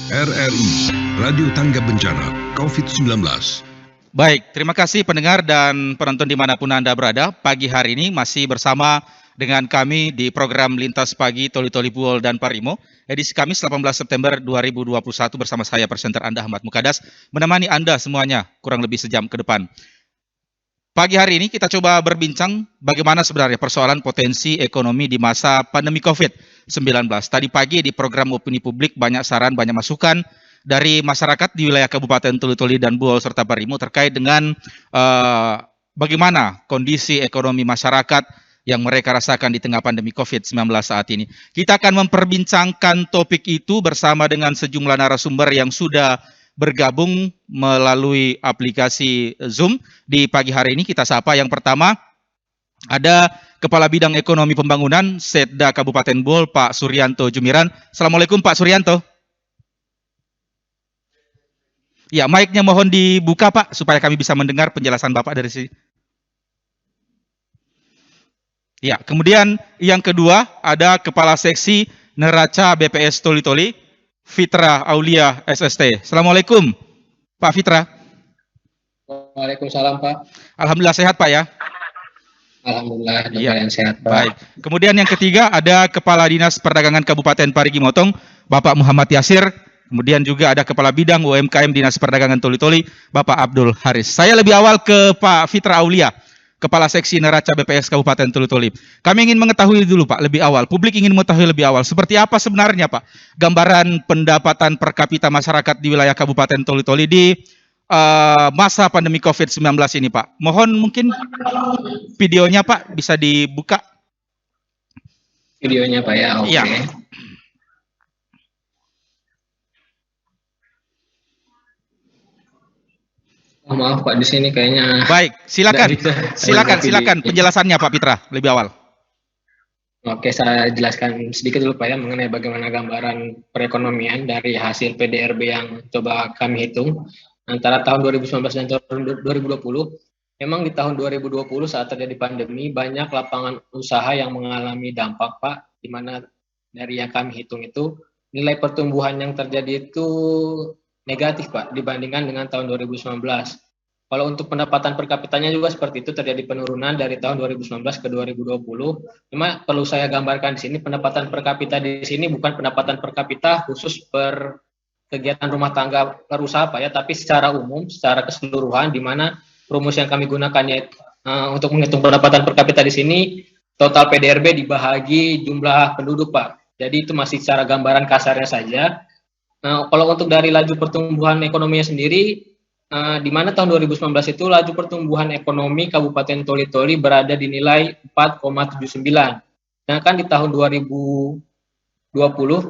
RRI, Radio Tangga Bencana COVID-19. Baik, terima kasih pendengar dan penonton dimanapun Anda berada. Pagi hari ini masih bersama dengan kami di program Lintas Pagi Toli Toli Buol dan Parimo. Edisi Kamis 18 September 2021 bersama saya presenter Anda Ahmad Mukadas, menemani Anda semuanya kurang lebih sejam ke depan. Pagi hari ini kita coba berbincang bagaimana sebenarnya persoalan potensi ekonomi di masa pandemi COVID-19. Tadi pagi di program Opini Publik banyak saran, banyak masukan dari masyarakat di wilayah Kabupaten Toli Toli dan Buol serta Parimo terkait dengan bagaimana kondisi ekonomi masyarakat yang mereka rasakan di tengah pandemi COVID-19 saat ini. Kita akan memperbincangkan topik itu bersama dengan sejumlah narasumber yang sudah bergabung melalui aplikasi Zoom di pagi hari ini. Kita sapa yang pertama, ada Kepala Bidang Ekonomi Pembangunan Setda Kabupaten Buol, Pak Suryanto Jumiran. Assalamualaikum Pak Suryanto. Ya, mic-nya mohon dibuka Pak, supaya kami bisa mendengar penjelasan Bapak dari sini. Ya, kemudian yang kedua ada Kepala Seksi Neraca BPS Toli Toli, Fitra Aulia SST. Assalamualaikum Pak Fitra. Waalaikumsalam Pak. Alhamdulillah sehat Pak ya. Alhamdulillah yang sehat Pak. Baik. Kemudian yang ketiga ada Kepala Dinas Perdagangan Kabupaten Parigi Motong, Bapak Muhammad Yasir. Kemudian juga ada Kepala Bidang UMKM Dinas Perdagangan Toli Toli, Bapak Abdul Haris. Saya lebih awal ke Pak Fitra Aulia, Kepala Seksi Neraca BPS Kabupaten Toli Toli. Kami ingin mengetahui dulu Pak, lebih awal. Publik ingin mengetahui lebih awal. Seperti apa sebenarnya Pak gambaran pendapatan per kapita masyarakat di wilayah Kabupaten Toli Toli di masa pandemi COVID-19 ini Pak. Mohon mungkin videonya Pak bisa dibuka. Videonya Pak ya, oke. Iya. Oh, maaf Pak, di sini kayaknya. Baik, silakan penjelasannya Pak Fitra lebih awal. Oke, saya jelaskan sedikit dulu Pak ya mengenai bagaimana gambaran perekonomian dari hasil PDRB yang coba kami hitung antara tahun 2019 dan tahun 2020. Memang di tahun 2020 saat terjadi pandemi banyak lapangan usaha yang mengalami dampak Pak, di mana dari yang kami hitung itu nilai pertumbuhan yang terjadi itu negatif Pak dibandingkan dengan tahun 2019. Kalau untuk pendapatan per kapitanya juga seperti itu, terjadi penurunan dari tahun 2019 ke 2020. Cuma perlu saya gambarkan di sini pendapatan per kapita di sini bukan pendapatan per kapita khusus per kegiatan rumah tangga per usaha Pak ya, tapi secara umum, secara keseluruhan di mana rumus yang kami gunakannya untuk menghitung pendapatan per kapita di sini total PDRB dibahagi jumlah penduduk Pak. Jadi itu masih secara gambaran kasarnya saja. Nah, kalau untuk dari laju pertumbuhan ekonominya sendiri, di mana tahun 2019 itu laju pertumbuhan ekonomi Kabupaten Toli Toli berada di nilai 4,79. Nah, kan di tahun 2020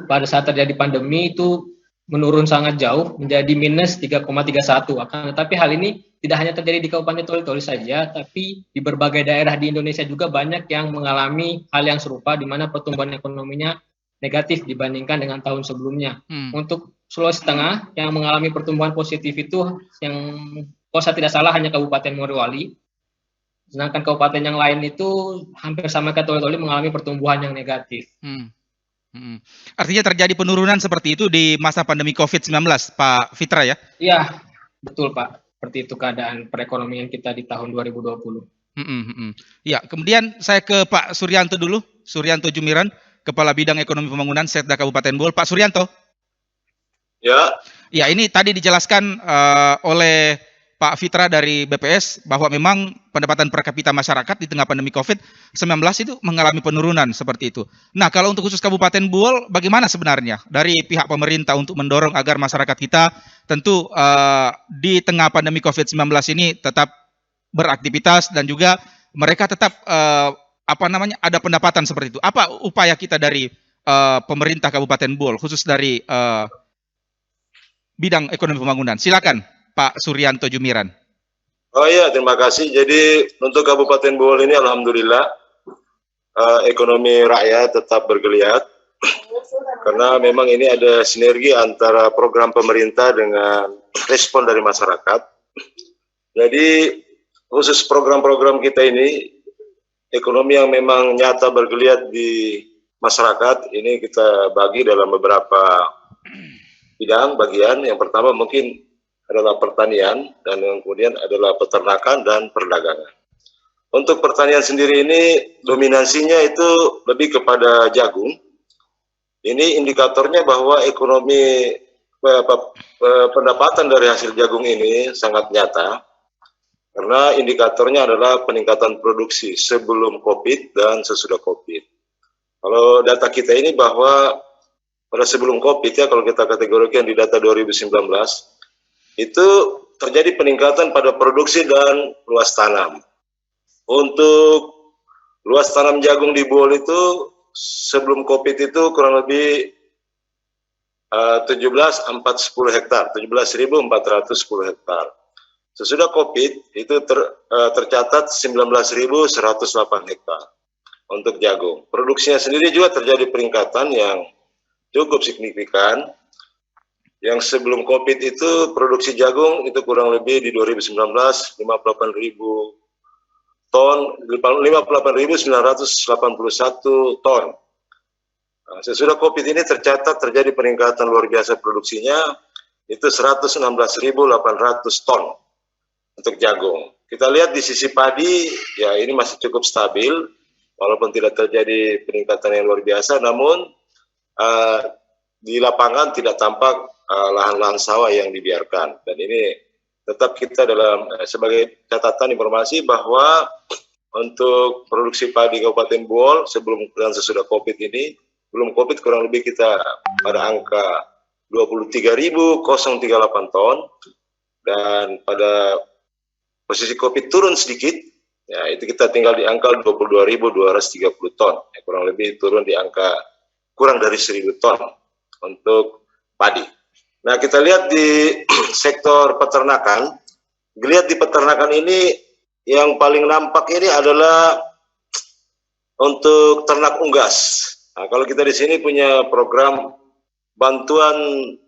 pada saat terjadi pandemi itu menurun sangat jauh menjadi minus 3,31. Akan tetapi hal ini tidak hanya terjadi di Kabupaten Toli Toli saja, tapi di berbagai daerah di Indonesia juga banyak yang mengalami hal yang serupa di mana pertumbuhan ekonominya negatif dibandingkan dengan tahun sebelumnya. Untuk Sulawesi Tengah yang mengalami pertumbuhan positif itu yang kalau saya tidak salah hanya Kabupaten Morowali. Sedangkan kabupaten yang lain itu hampir sama kayak Toli Toli mengalami pertumbuhan yang negatif. Artinya terjadi penurunan seperti itu di masa pandemi COVID-19, Pak Fitra ya? Iya, betul Pak. Seperti itu keadaan perekonomian kita di tahun 2020. Ya, kemudian saya ke Pak Suryanto dulu, Suryanto Jumiran, Kepala Bidang Ekonomi Pembangunan Setda Kabupaten Buol. Pak Suryanto. Ya. Ya, ini tadi dijelaskan oleh Pak Fitra dari BPS bahwa memang pendapatan per kapita masyarakat di tengah pandemi COVID-19 itu mengalami penurunan seperti itu. Nah, kalau untuk khusus Kabupaten Buol, bagaimana sebenarnya dari pihak pemerintah untuk mendorong agar masyarakat kita tentu di tengah pandemi COVID-19 ini tetap beraktivitas dan juga mereka tetap ada pendapatan seperti itu. Apa upaya kita dari pemerintah Kabupaten Buol, khusus dari bidang ekonomi pembangunan? Silakan Pak Suryanto Jumiran. Oh iya, terima kasih. Jadi untuk Kabupaten Buol ini alhamdulillah ekonomi rakyat tetap bergeliat karena memang ini ada sinergi antara program pemerintah dengan respon dari masyarakat. Jadi khusus program-program kita ini ekonomi yang memang nyata bergeliat di masyarakat ini kita bagi dalam beberapa bidang bagian. Yang pertama mungkin adalah pertanian, dan yang kemudian adalah peternakan dan perdagangan. Untuk pertanian sendiri ini dominasinya itu lebih kepada jagung. Ini indikatornya bahwa ekonomi pendapatan dari hasil jagung ini sangat nyata, karena indikatornya adalah peningkatan produksi sebelum COVID dan sesudah COVID. Kalau data kita ini bahwa pada sebelum COVID ya, kalau kita kategorikan di data 2019, itu terjadi peningkatan pada produksi dan luas tanam. Untuk luas tanam jagung di Buol itu sebelum COVID itu kurang lebih 17.410 hektar, 17.410 hektar. Sesudah COVID itu tercatat 19.108 hektar untuk jagung. Produksinya sendiri juga terjadi peningkatan yang cukup signifikan. Yang sebelum COVID itu produksi jagung itu kurang lebih di 2019 58.000 ton, 58.981 ton. Nah, sesudah COVID ini tercatat terjadi peningkatan luar biasa produksinya, itu 116.800 ton untuk jagung. Kita lihat di sisi padi, ya ini masih cukup stabil, walaupun tidak terjadi peningkatan yang luar biasa, namun di lapangan tidak tampak lahan-lahan sawah yang dibiarkan. Dan ini tetap kita dalam sebagai catatan informasi bahwa untuk produksi padi Kabupaten Buol sebelum dan sesudah COVID ini, belum COVID kurang lebih kita pada angka 23.038 ton, dan pada posisi COVID turun sedikit, ya itu kita tinggal di angka 22.230 ton, ya, kurang lebih turun di angka kurang dari 1.000 ton untuk padi. Nah, kita lihat di sektor peternakan. Lihat di peternakan ini yang paling nampak ini adalah untuk ternak unggas. Nah, kalau kita di sini punya program bantuan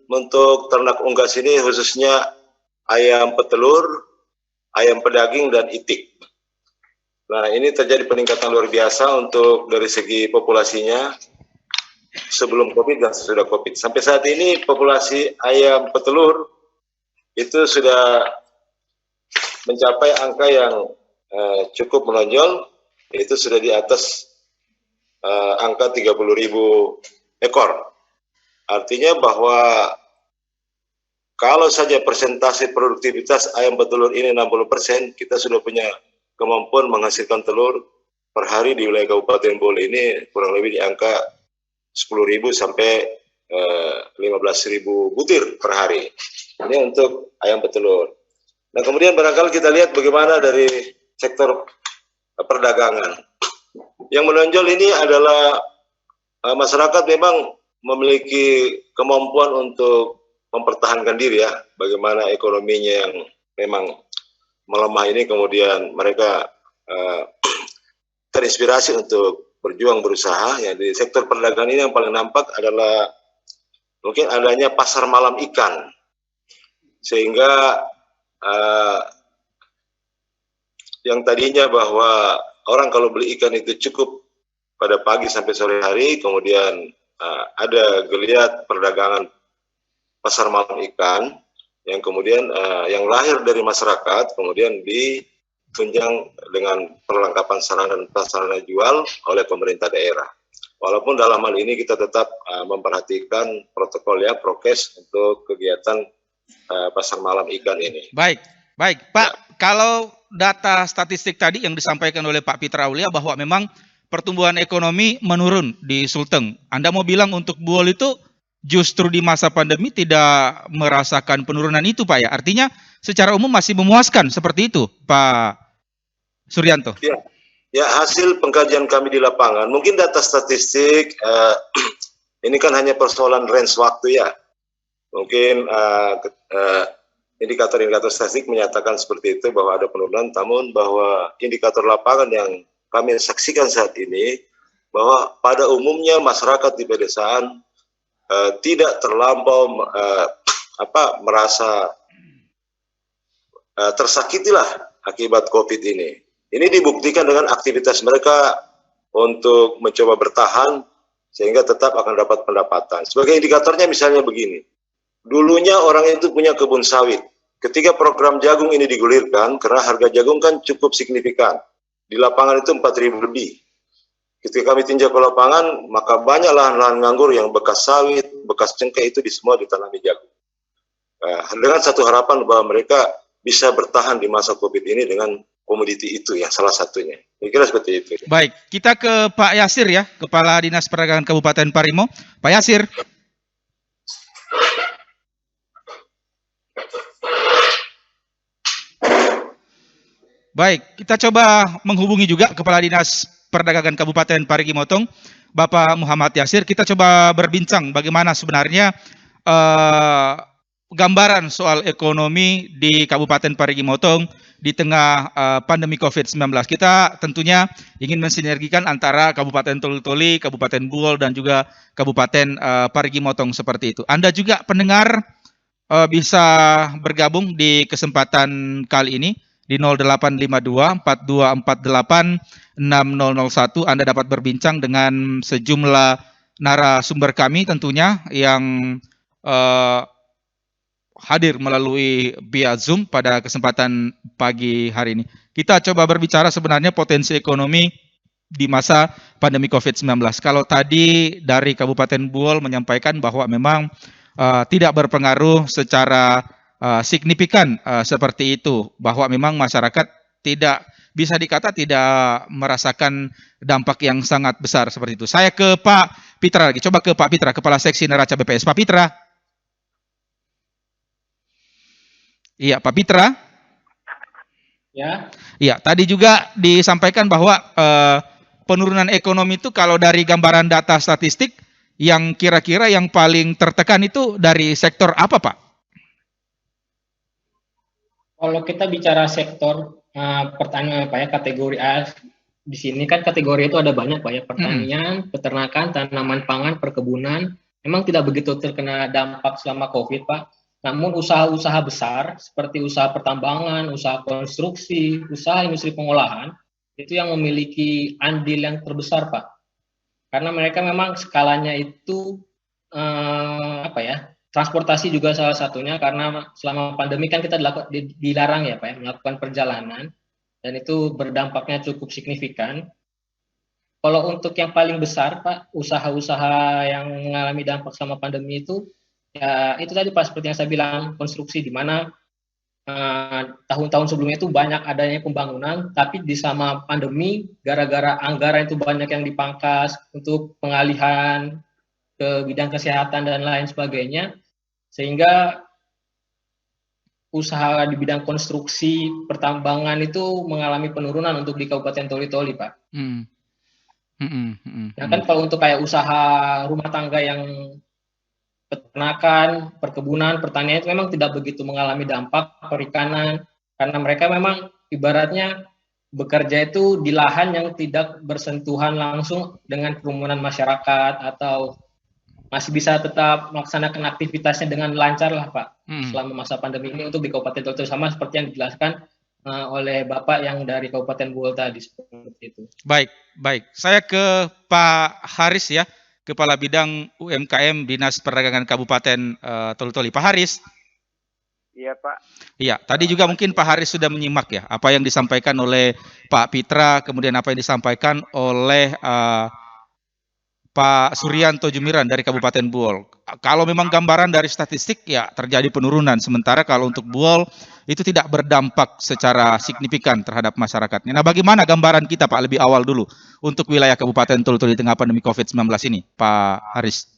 untuk ternak unggas ini, khususnya ayam petelur, ayam pedaging, dan itik. Nah, ini terjadi peningkatan luar biasa untuk dari segi populasinya sebelum COVID dan sesudah COVID. Sampai saat ini populasi ayam petelur itu sudah mencapai angka yang cukup menonjol, yaitu sudah di atas angka 30.000 ekor. Artinya bahwa kalau saja persentase produktivitas ayam petelur ini 60%, kita sudah punya kemampuan menghasilkan telur per hari di wilayah Kabupaten Buol ini kurang lebih di angka 10.000 sampai 15.000 butir per hari. Ini untuk ayam petelur. Nah, kemudian barangkali kita lihat bagaimana dari sektor perdagangan. Yang menonjol ini adalah masyarakat memang memiliki kemampuan untuk mempertahankan diri ya. Bagaimana ekonominya yang memang melemah ini, kemudian mereka terinspirasi untuk berjuang berusaha. Ya, di sektor perdagangan ini yang paling nampak adalah mungkin adanya pasar malam ikan, sehingga yang tadinya bahwa orang kalau beli ikan itu cukup pada pagi sampai sore hari, kemudian ada geliat perdagangan pasar malam ikan yang kemudian yang lahir dari masyarakat, kemudian ditunjang dengan perlengkapan sarana dan prasarana jual oleh pemerintah daerah. Walaupun dalam hal ini kita tetap memperhatikan protokol ya, prokes untuk kegiatan pasar malam ikan ini. Baik Pak, ya. Kalau data statistik tadi yang disampaikan oleh Pak Pitra Aulia bahwa memang pertumbuhan ekonomi menurun di Sulteng, Anda mau bilang untuk Buol itu justru di masa pandemi tidak merasakan penurunan itu Pak ya? Artinya secara umum masih memuaskan seperti itu Pak Suryanto? Ya, hasil pengkajian kami di lapangan, mungkin data statistik ini kan hanya persoalan range waktu ya. Mungkin indikator-indikator statistik menyatakan seperti itu bahwa ada penurunan, namun bahwa indikator lapangan yang kami saksikan saat ini bahwa pada umumnya masyarakat di pedesaan tidak terlampau merasa tersakitilah akibat COVID ini. Ini dibuktikan dengan aktivitas mereka untuk mencoba bertahan sehingga tetap akan dapat pendapatan. Sebagai indikatornya misalnya begini. Dulunya orang itu punya kebun sawit. Ketika program jagung ini digulirkan, karena harga jagung kan cukup signifikan. Di lapangan itu 4.000 lebih. Ketika kami tinjau ke lapangan, maka banyak lahan-lahan nganggur yang bekas sawit, bekas cengkeh itu semua ditanami jagung. Dengan satu harapan bahwa mereka bisa bertahan di masa COVID ini dengan komoditi itu ya, salah satunya. Saya kira seperti itu. Baik, kita ke Pak Yasir ya, Kepala Dinas Perdagangan Kabupaten Parimo. Pak Yasir. Baik, kita coba menghubungi juga Kepala Dinas Perdagangan Kabupaten Parigi Motong, Bapak Muhammad Yasir. Kita coba berbincang bagaimana sebenarnya gambaran soal ekonomi di Kabupaten Parigi Motong di tengah pandemi COVID-19. Kita tentunya ingin mensinergikan antara Kabupaten Toli-Toli, Kabupaten Buol, dan juga Kabupaten Parigi Motong seperti itu. Anda juga pendengar bisa bergabung di kesempatan kali ini di 0852 4248 6001. Anda dapat berbincang dengan sejumlah narasumber kami tentunya yang hadir melalui via Zoom pada kesempatan pagi hari ini. Kita coba berbicara sebenarnya potensi ekonomi di masa pandemi COVID-19. Kalau tadi dari Kabupaten Buol menyampaikan bahwa memang tidak berpengaruh secara signifikan seperti itu, bahwa memang masyarakat tidak bisa dikata tidak merasakan dampak yang sangat besar seperti itu. Saya ke Pak Pitra lagi. Coba ke Pak Pitra, Kepala Seksi Neraca BPS. Pak Pitra. Iya, Pak Pitra. Ya. Iya, tadi juga disampaikan bahwa penurunan ekonomi itu kalau dari gambaran data statistik yang kira-kira yang paling tertekan itu dari sektor apa, Pak? Kalau kita bicara sektor pertanian, Pak ya, kategori A di sini kan kategori itu ada banyak, Pak ya, pertanian, peternakan, tanaman pangan, perkebunan. Memang tidak begitu terkena dampak selama COVID, Pak. Namun usaha-usaha besar seperti usaha pertambangan, usaha konstruksi, usaha industri pengolahan itu yang memiliki andil yang terbesar, Pak. Karena mereka memang skalanya itu transportasi juga salah satunya, karena selama pandemi kan kita dilarang ya Pak ya, melakukan perjalanan, dan itu berdampaknya cukup signifikan. Kalau untuk yang paling besar Pak, usaha-usaha yang mengalami dampak selama pandemi itu, ya itu tadi Pak, seperti yang saya bilang, konstruksi, di mana tahun-tahun sebelumnya itu banyak adanya pembangunan, tapi di sama pandemi, gara-gara anggaran itu banyak yang dipangkas untuk pengalihan ke bidang kesehatan dan lain sebagainya, sehingga usaha di bidang konstruksi, pertambangan itu mengalami penurunan untuk di Kabupaten Toli-Toli, Pak. Nah kan kalau untuk kayak usaha rumah tangga yang peternakan, perkebunan, pertanian itu memang tidak begitu mengalami dampak, perikanan, karena mereka memang ibaratnya bekerja itu di lahan yang tidak bersentuhan langsung dengan kerumunan masyarakat, atau masih bisa tetap melaksanakan aktivitasnya dengan lancar lah Pak, selama masa pandemi ini untuk di Kabupaten Toli-Toli, sama seperti yang dijelaskan oleh Bapak yang dari Kabupaten Buol tadi, seperti itu. Baik. Saya ke Pak Haris ya, Kepala Bidang UMKM Dinas Perdagangan Kabupaten Toli-Toli. Pak Haris. Iya Pak. Iya, tadi juga mungkin Pak Haris sudah menyimak ya apa yang disampaikan oleh Pak Pitra, kemudian apa yang disampaikan oleh Pak Suryanto Jumiran dari Kabupaten Buol. Kalau memang gambaran dari statistik ya terjadi penurunan, sementara kalau untuk Buol itu tidak berdampak secara signifikan terhadap masyarakatnya. Nah, bagaimana gambaran kita Pak lebih awal dulu untuk wilayah Kabupaten Toli-Toli di tengah pandemi COVID-19 ini, Pak Haris?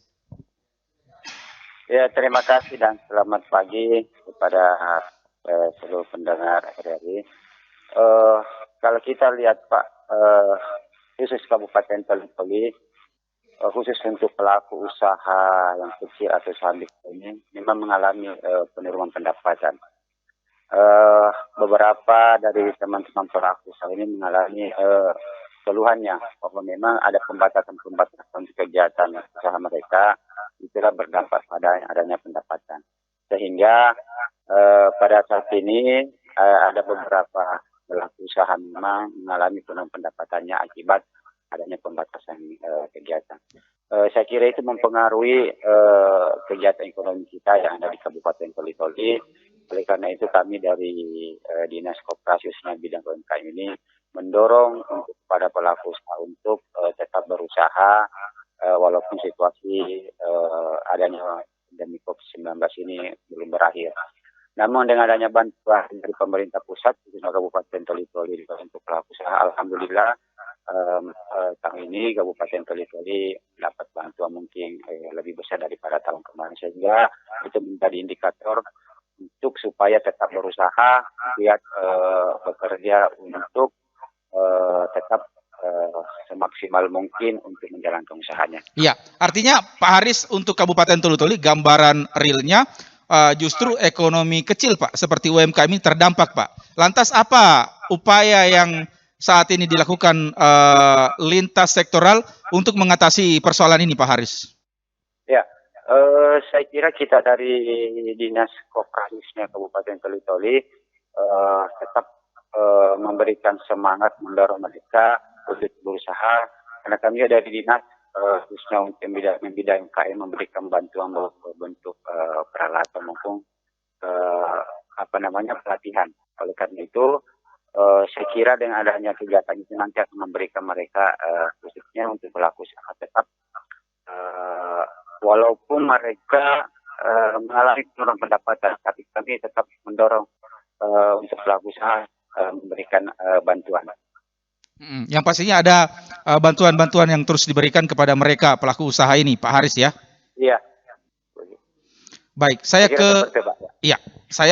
Ya, terima kasih dan selamat pagi kepada seluruh pendengar RRI. Kalau kita lihat Pak, khusus Kabupaten Toli-Toli, khusus untuk pelaku usaha yang kecil atau usaha mikro ini memang mengalami penurunan pendapatan. Beberapa dari teman-teman pelaku usaha ini mengalami keluhannya bahwa memang ada pembatasan kegiatan usaha mereka, itulah berdampak pada adanya pendapatan. Sehingga pada saat ini ada beberapa pelaku usaha memang mengalami penurunan pendapatannya akibat adanya pembatasan kegiatan. Saya kira kira itu mempengaruhi kegiatan ekonomi kita yang ada di Kabupaten Toli-Toli. Oleh karena itu kami dari Dinas Koperasi khususnya bidang UMKM ini mendorong untuk para pelaku usaha untuk tetap berusaha walaupun situasi adanya pandemi COVID-19 ini belum berakhir. Namun dengan adanya bantuan dari pemerintah pusat, khususnya Kabupaten Toli-Toli untuk pelaku usaha, alhamdulillah tahun ini Kabupaten Toli-Toli dapat bantuan mungkin lebih besar daripada tahun kemarin, sehingga itu menjadi indikator untuk supaya tetap berusaha, lihat bekerja untuk tetap semaksimal mungkin untuk menjalankan usahanya. Iya, artinya Pak Haris untuk Kabupaten Toli-Toli gambaran realnya justru ekonomi kecil Pak, seperti UMKM ini terdampak Pak. Lantas apa upaya yang saat ini dilakukan lintas sektoral untuk mengatasi persoalan ini Pak Haris? Ya, saya kira kita dari Dinas Koperasinya Kabupaten Toli-Toli tetap memberikan semangat mendorong mereka untuk berusaha, karena kami dari Dinas khususnya untuk bidang UMKM memberikan bantuan bentuk peralatan maupun pelatihan. Oleh karena itu saya kira dengan adanya kegiatan itu nanti akan memberikan mereka khususnya untuk pelaku usaha tetap walaupun mereka mengalami penurunan pendapatan, tapi kami tetap mendorong untuk pelaku usaha memberikan bantuan. Yang pastinya ada bantuan-bantuan yang terus diberikan kepada mereka pelaku usaha ini, Pak Haris ya. Iya. Baik, saya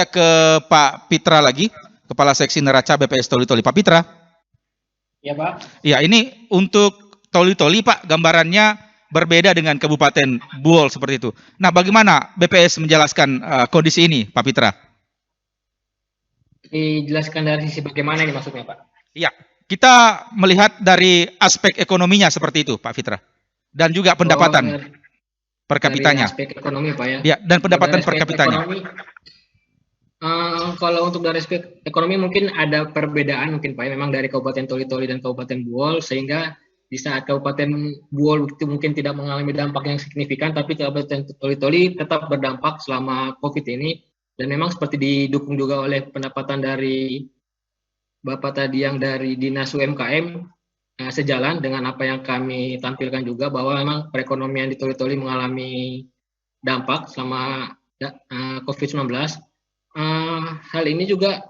ke Pak Pitra lagi, Kepala Seksi Neraca BPS Toli-Toli. Pak Pitra. Ya Pak. Ya, ini untuk Toli-Toli Pak, gambarannya berbeda dengan Kabupaten Buol seperti itu. Nah, bagaimana BPS menjelaskan kondisi ini, Pak Pitra? Dijelaskan dari sisi bagaimana ini maksudnya Pak? Iya. Kita melihat dari aspek ekonominya seperti itu, Pak Fitra. Dan juga pendapatan per kapitanya. Dari aspek ekonomi, Pak ya. Ya, dan pendapatan per kapitanya. Kalau untuk dari aspek ekonomi mungkin ada perbedaan mungkin Pak ya, memang dari Kabupaten Toli-Toli dan Kabupaten Buol, sehingga di saat Kabupaten Buol itu mungkin tidak mengalami dampak yang signifikan, tapi Kabupaten Toli-Toli tetap berdampak selama COVID ini, dan memang seperti didukung juga oleh pendapatan dari Bapak tadi yang dari Dinas UMKM, sejalan dengan apa yang kami tampilkan juga, bahwa memang perekonomian di Toli-Toli mengalami dampak selama COVID-19. Hal ini juga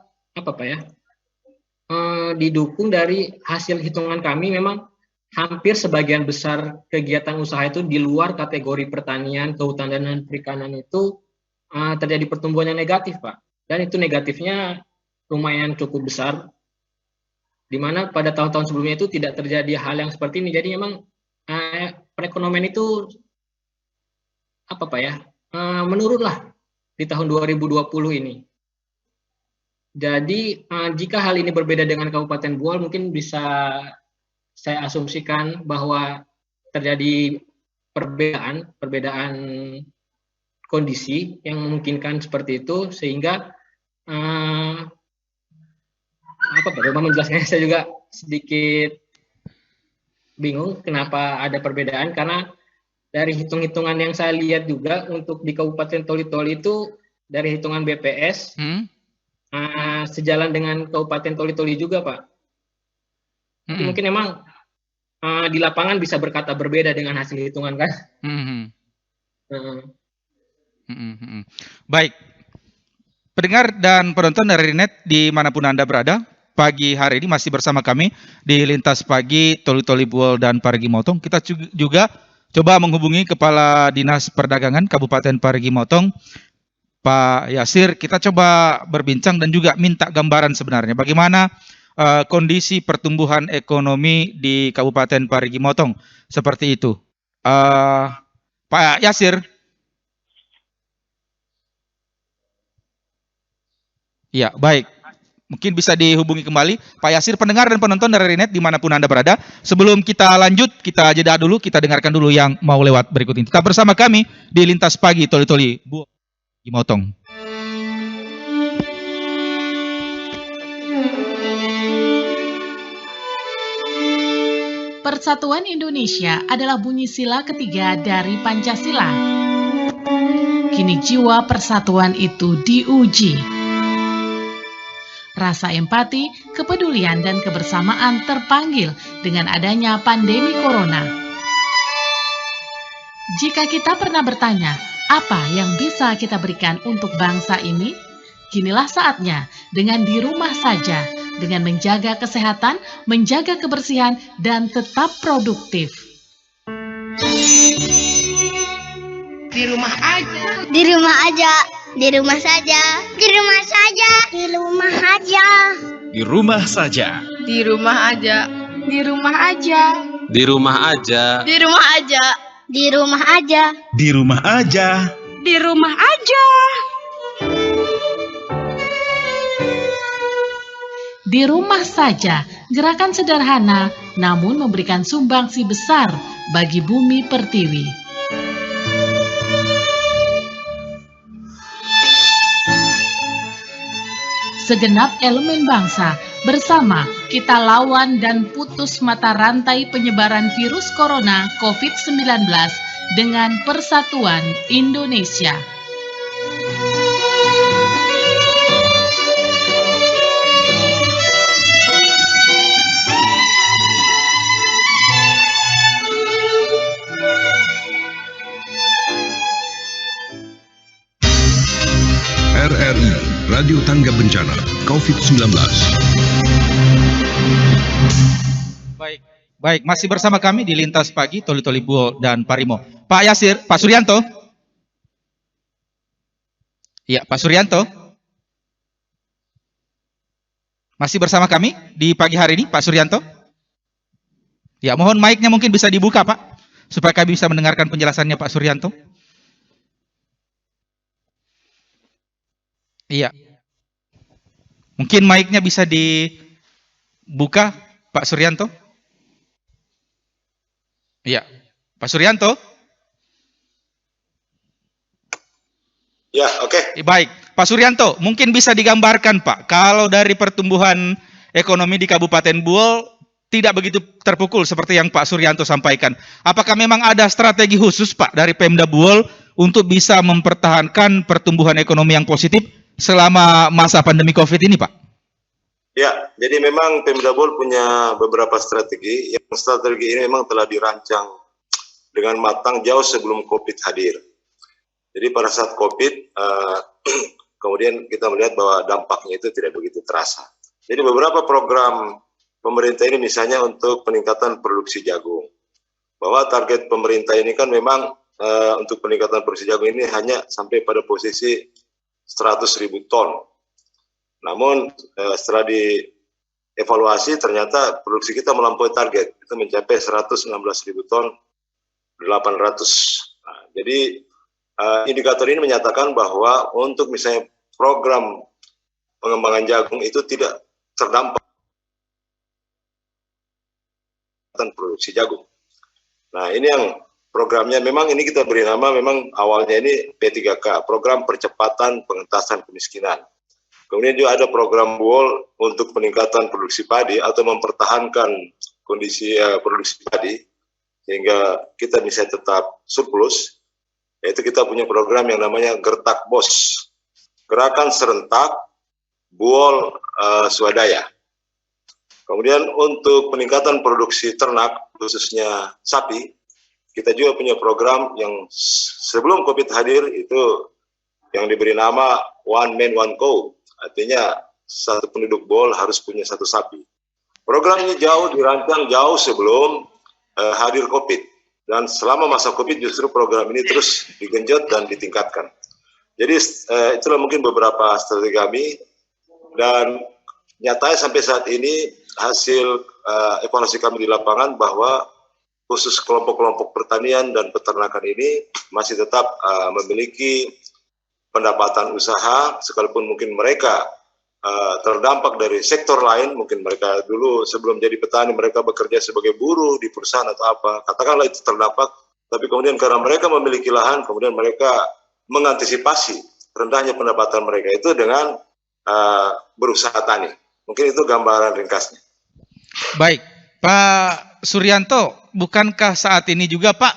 didukung dari hasil hitungan kami. Memang hampir sebagian besar kegiatan usaha itu di luar kategori pertanian, kehutanan dan perikanan itu terjadi pertumbuhan yang negatif Pak, dan itu negatifnya lumayan cukup besar, di mana pada tahun-tahun sebelumnya itu tidak terjadi hal yang seperti ini. Jadi memang perekonomian itu menurunlah di tahun 2020 ini. Jadi jika hal ini berbeda dengan Kabupaten Buol, mungkin bisa saya asumsikan bahwa terjadi perbedaan kondisi yang memungkinkan seperti itu, sehingga bagaimana menjelaskannya, saya juga sedikit bingung kenapa ada perbedaan, karena dari hitung-hitungan yang saya lihat juga untuk di Kabupaten Toli-Toli itu dari hitungan BPS sejalan dengan Kabupaten Toli-Toli juga Pak. Mungkin memang di lapangan bisa berkata berbeda dengan hasil hitungan kan. Baik, pendengar dan penonton dari net dimanapun Anda berada, pagi hari ini masih bersama kami di Lintas Pagi Toli-Toli Buol dan Parigi Motong. Kita juga coba menghubungi Kepala Dinas Perdagangan Kabupaten Parigi Motong, Pak Yasir. Kita coba berbincang dan juga minta gambaran sebenarnya bagaimana kondisi pertumbuhan ekonomi di Kabupaten Parigi Motong seperti itu. Pak Yasir. Ya, baik. Mungkin bisa dihubungi kembali Pak Yasir. Pendengar dan penonton dari net dimanapun Anda berada, sebelum kita lanjut, kita jeda dulu, kita dengarkan dulu yang mau lewat berikut ini. Tetap bersama kami di Lintas Pagi Toli-Toli Buol Motong. Persatuan Indonesia adalah bunyi sila ketiga dari Pancasila. Kini jiwa persatuan itu diuji. Rasa empati, kepedulian, dan kebersamaan terpanggil dengan adanya pandemi corona. Jika kita pernah bertanya, apa yang bisa kita berikan untuk bangsa ini? Kinilah saatnya dengan di rumah saja, dengan menjaga kesehatan, menjaga kebersihan, dan tetap produktif. Di rumah aja. Di rumah aja. Di rumah saja. Di rumah saja. Di rumah aja. Di rumah saja. Di rumah aja. Di rumah aja. Di rumah aja. Di rumah aja. Di rumah aja. Di rumah aja. Di rumah aja. Di rumah saja, gerakan sederhana namun memberikan sumbangsi besar bagi bumi pertiwi. Segenap elemen bangsa, bersama kita lawan dan putus mata rantai penyebaran virus corona COVID-19 dengan Persatuan Indonesia. RRI, Radio Tangga Bencana, COVID-19. Baik, masih bersama kami di Lintas Pagi, Toli Toli Buol dan Parimo. Pak Yasir, Pak Suryanto. Iya, Pak Suryanto. Masih bersama kami di pagi hari ini, Pak Suryanto. Ya, mohon mic-nya mungkin bisa dibuka, Pak, supaya kami bisa mendengarkan penjelasannya Pak Suryanto. Iya. Mungkin mic-nya bisa dibuka, Pak Suryanto. Iya. Pak Suryanto. Ya, oke. Baik. Pak Suryanto, mungkin bisa digambarkan, Pak, kalau dari pertumbuhan ekonomi di Kabupaten Buol tidak begitu terpukul seperti yang Pak Suryanto sampaikan. Apakah memang ada strategi khusus, Pak, dari Pemda Buol untuk bisa mempertahankan pertumbuhan ekonomi yang positif selama masa pandemi COVID ini, Pak? Ya, jadi memang Pemda Buol punya beberapa strategi. Yang strategi ini memang telah dirancang dengan matang jauh sebelum COVID hadir. Jadi pada saat COVID, kemudian kita melihat bahwa dampaknya itu tidak begitu terasa. Jadi beberapa program pemerintah ini misalnya untuk peningkatan produksi jagung. Bahwa target pemerintah ini kan memang untuk peningkatan produksi jagung ini hanya sampai pada posisi 100.000 ton. Namun setelah dievaluasi ternyata produksi kita melampaui target. Itu mencapai 116.000 ton 800. Nah, jadi indikator ini menyatakan bahwa untuk misalnya program pengembangan jagung itu tidak terdampak produksi jagung. Nah, ini yang programnya memang ini kita beri nama memang awalnya ini P3K, Program Percepatan Pengentasan Kemiskinan. Kemudian juga ada program Buol untuk peningkatan produksi padi atau mempertahankan kondisi produksi padi sehingga kita bisa tetap surplus. Yaitu kita punya program yang namanya Gertak Bos, Gerakan Serentak Buol Swadaya. Kemudian untuk peningkatan produksi ternak, khususnya sapi, kita juga punya program yang sebelum COVID hadir itu yang diberi nama One Man One Cow. Artinya satu penduduk Buol harus punya satu sapi. Program ini dirancang jauh sebelum hadir COVID. Dan selama masa COVID justru program ini terus digenjot dan ditingkatkan. Jadi itulah mungkin beberapa strategi kami. Dan nyatanya sampai saat ini hasil evaluasi kami di lapangan bahwa khusus kelompok-kelompok pertanian dan peternakan ini masih tetap memiliki pendapatan usaha, sekalipun mungkin mereka terdampak dari sektor lain, mungkin mereka dulu sebelum jadi petani mereka bekerja sebagai buruh di perusahaan atau apa, katakanlah itu terdampak, tapi kemudian karena mereka memiliki lahan, kemudian mereka mengantisipasi rendahnya pendapatan mereka itu dengan berusaha tani. Mungkin itu gambaran ringkasnya. Baik, Pak Suryanto, bukankah saat ini juga Pak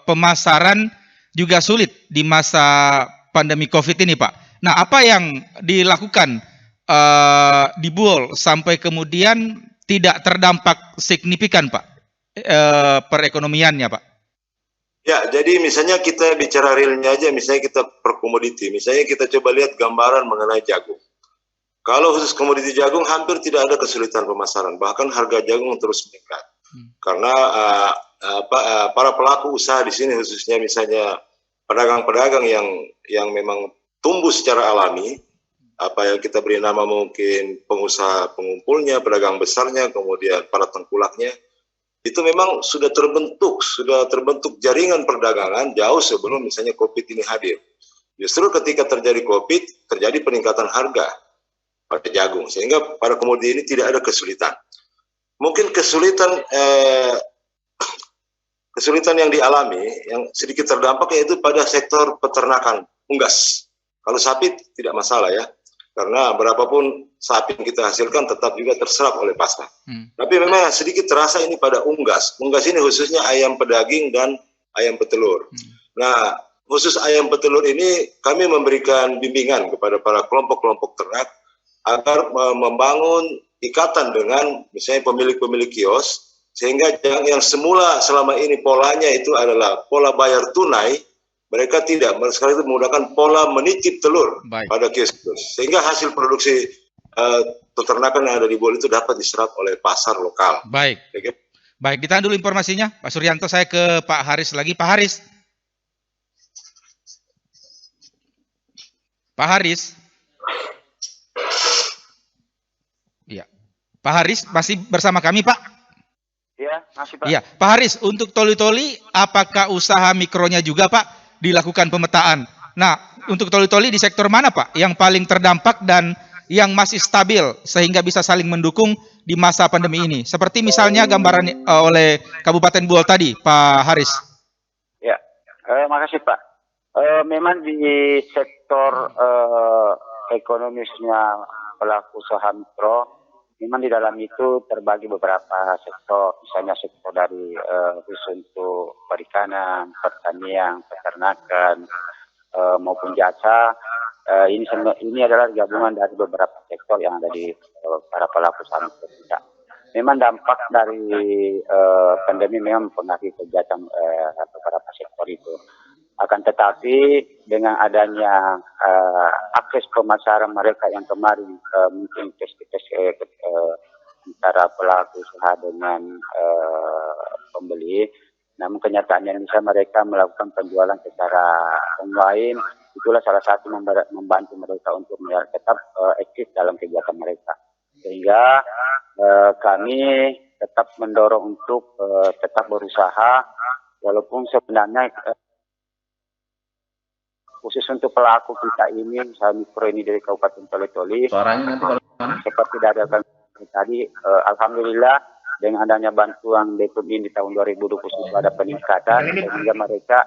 pemasaran juga sulit di masa pandemi COVID ini Pak? Nah, apa yang dilakukan di Buol sampai kemudian tidak terdampak signifikan Pak perekonomiannya Pak? Ya, jadi misalnya kita bicara realnya aja, misalnya kita per komoditi, misalnya kita coba lihat gambaran mengenai jagung. Kalau khusus komoditi jagung hampir tidak ada kesulitan pemasaran, bahkan harga jagung terus meningkat. Karena para pelaku usaha di sini khususnya misalnya pedagang-pedagang yang memang tumbuh secara alami, apa yang kita beri nama mungkin pengusaha pengumpulnya, pedagang besarnya, kemudian para tengkulaknya, itu memang sudah terbentuk jaringan perdagangan jauh sebelum misalnya COVID ini hadir. Justru ketika terjadi COVID, terjadi peningkatan harga pada jagung, sehingga pada komoditi ini tidak ada kesulitan. Mungkin kesulitan yang dialami, yang sedikit terdampak yaitu pada sektor peternakan unggas. Kalau sapi tidak masalah ya, karena berapapun sapi yang kita hasilkan tetap juga terserap oleh pasar. Tapi memang sedikit terasa ini pada unggas. Unggas ini khususnya ayam pedaging dan ayam petelur. Nah, khusus ayam petelur ini kami memberikan bimbingan kepada para kelompok-kelompok ternak agar membangun ikatan dengan misalnya pemilik-pemilik kios, sehingga yang semula selama ini polanya itu adalah pola bayar tunai, mereka tidak, sekarang itu menggunakan pola menitip telur pada kios, sehingga hasil produksi peternakan yang ada di Buol itu dapat diserap oleh pasar lokal. Baik, baik, ditahan dulu informasinya, Pak Suryanto. Saya ke Pak Haris lagi. Pak Haris, Pak Haris, ya, Pak Haris masih bersama kami Pak? Iya, masih Pak. Iya, Pak Haris, untuk toli-toli, apakah usaha mikronya juga Pak dilakukan pemetaan? Nah, untuk toli-toli di sektor mana Pak yang paling terdampak dan yang masih stabil sehingga bisa saling mendukung di masa pandemi ini? Seperti misalnya gambaran oleh Kabupaten Buol tadi, Pak Haris. Ya, makasih Pak. Memang di sektor ekonomisnya pelaku usaha mikro, memang di dalam itu terbagi beberapa sektor, misalnya sektor dari khusus untuk perikanan, pertanian, peternakan, maupun jasa. Ini adalah gabungan dari beberapa sektor yang ada di para pelaku usaha mikro kita. Memang dampak dari pandemi memang mempengaruhi kegiatan beberapa sektor itu. Akan tetapi dengan adanya akses pemasaran mereka yang kemarin mungkin tes antara pelaku usaha dengan pembeli, namun kenyataannya misalnya mereka melakukan penjualan secara online, itulah salah satu membantu mereka untuk tetap aktif dalam kegiatan mereka. Sehingga kami tetap mendorong untuk tetap berusaha, walaupun sebenarnya khusus untuk pelaku kita ini, misalnya mikro ini dari Kabupaten Toli-Toli, seperti dari tadi, alhamdulillah dengan adanya bantuan BPUM di tahun 2020 ada peningkatan, sehingga mereka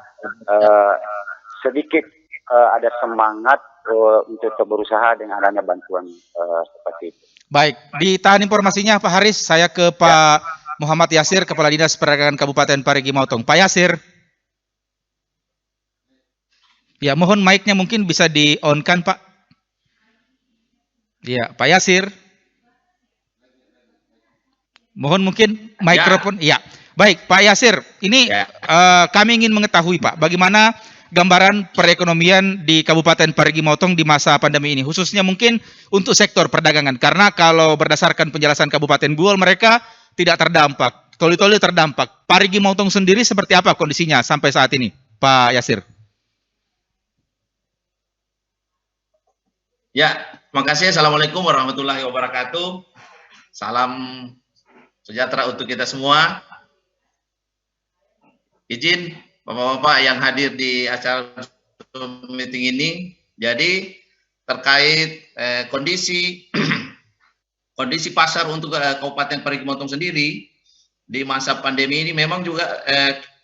sedikit ada semangat untuk berusaha dengan adanya bantuan seperti itu. Baik, ditahan informasinya Pak Haris. Saya ke Pak Muhammad Yasir, Kepala Dinas Perdagangan Kabupaten Parigi Motong. Pak Yasir. Ya, mohon mic-nya mungkin bisa di-on-kan, Pak. Ya, Pak Yasir. Mohon mungkin mikrofon. Ya. Baik, Pak Yasir. Ini kami ingin mengetahui, Pak, bagaimana gambaran perekonomian di Kabupaten Parigi Motong di masa pandemi ini, khususnya mungkin untuk sektor perdagangan. Karena kalau berdasarkan penjelasan Kabupaten Buol, mereka tidak terdampak. Toli-toli terdampak. Parigi Motong sendiri seperti apa kondisinya sampai saat ini, Pak Yasir? Ya, makasih. Assalamualaikum warahmatullahi wabarakatuh. Salam sejahtera untuk kita semua. Izin Bapak-bapak yang hadir di acara meeting ini. Jadi terkait kondisi pasar untuk Kabupaten Parigi Motong sendiri di masa pandemi ini memang juga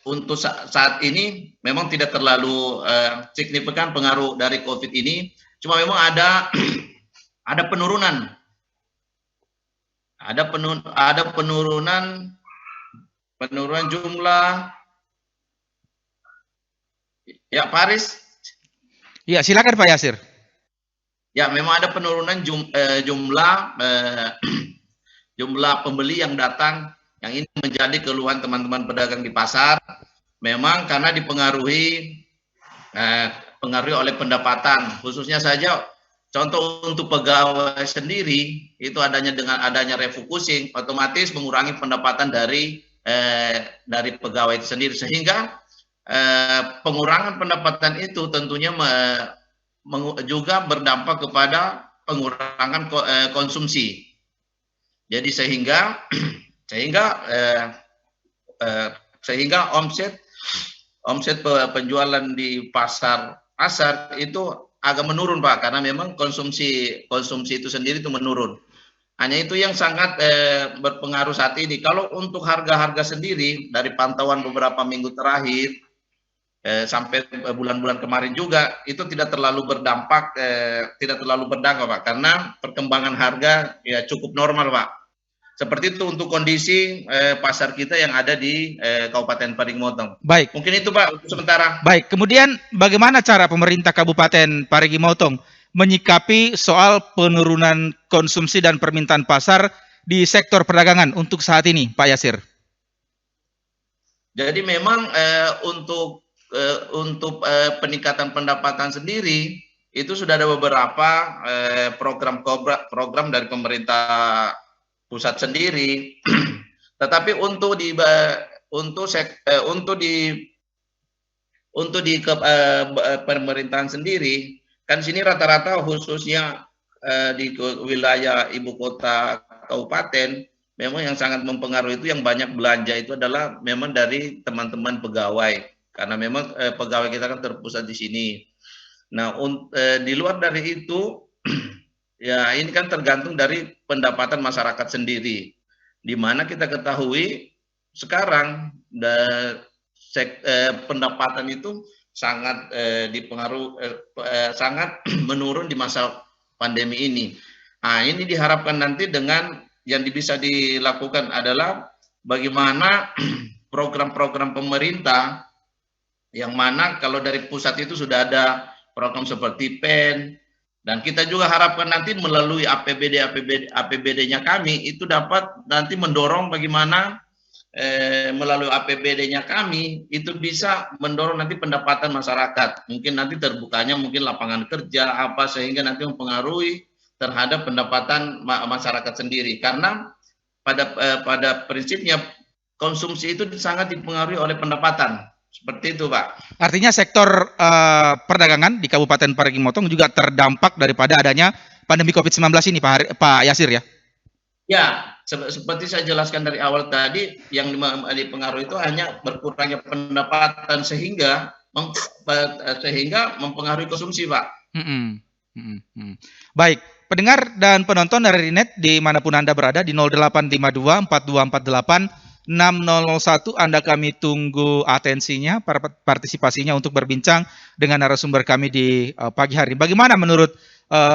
untuk saat ini memang tidak terlalu signifikan pengaruh dari COVID ini. Cuma memang ada penurunan penurunan jumlah. Ya, Pak Aris. Ya, silakan Pak Yasir. Ya, memang ada penurunan jumlah pembeli yang datang, yang ini menjadi keluhan teman-teman pedagang di pasar. Memang karena dipengaruhi oleh pendapatan, khususnya saja contoh untuk pegawai sendiri itu dengan adanya refocusing otomatis mengurangi pendapatan dari pegawai itu sendiri, sehingga pengurangan pendapatan itu tentunya juga berdampak kepada pengurangan konsumsi. Jadi sehingga omset penjualan di pasar itu agak menurun, Pak, karena memang konsumsi itu sendiri itu menurun. Hanya itu yang sangat berpengaruh saat ini. Kalau untuk harga-harga sendiri dari pantauan beberapa minggu terakhir sampai bulan-bulan kemarin juga itu tidak terlalu berdampak, Pak, karena perkembangan harga ya cukup normal, Pak. Seperti itu untuk kondisi pasar kita yang ada di Kabupaten Parigi Motong. Baik. Mungkin itu, Pak, untuk sementara. Baik. Kemudian bagaimana cara pemerintah Kabupaten Parigi Motong menyikapi soal penurunan konsumsi dan permintaan pasar di sektor perdagangan untuk saat ini, Pak Yasir? Jadi memang untuk peningkatan pendapatan sendiri itu sudah ada beberapa program dari pemerintah pusat sendiri. Tetapi untuk di pemerintahan sendiri kan sini rata-rata khususnya di wilayah ibu kota kabupaten memang yang sangat mempengaruhi itu yang banyak belanja itu adalah memang dari teman-teman pegawai, karena memang pegawai kita kan terpusat di sini. Nah, di luar dari itu ya ini kan tergantung dari pendapatan masyarakat sendiri, di mana kita ketahui sekarang pendapatan itu sangat sangat menurun di masa pandemi ini. Nah, ini diharapkan nanti dengan yang bisa dilakukan adalah bagaimana program-program pemerintah yang mana kalau dari pusat itu sudah ada program seperti PEN, dan kita juga harapkan nanti melalui APBD-nya kami itu dapat nanti mendorong bagaimana melalui APBD-nya kami itu bisa mendorong nanti pendapatan masyarakat. Mungkin nanti terbukanya mungkin lapangan kerja apa, sehingga nanti mempengaruhi terhadap pendapatan masyarakat sendiri. Karena pada prinsipnya konsumsi itu sangat dipengaruhi oleh pendapatan. Seperti itu, Pak. Artinya sektor perdagangan di Kabupaten Parigi Motong juga terdampak daripada adanya pandemi COVID-19 ini, Pak Yasir, ya? Ya, seperti saya jelaskan dari awal tadi, yang dipengaruhi itu hanya berkurangnya pendapatan sehingga mempengaruhi konsumsi, Pak. Baik, pendengar dan penonton dari Net dimanapun Anda berada di 0852 4248 6001, Anda kami tunggu atensinya, partisipasinya untuk berbincang dengan narasumber kami di pagi hari. Bagaimana menurut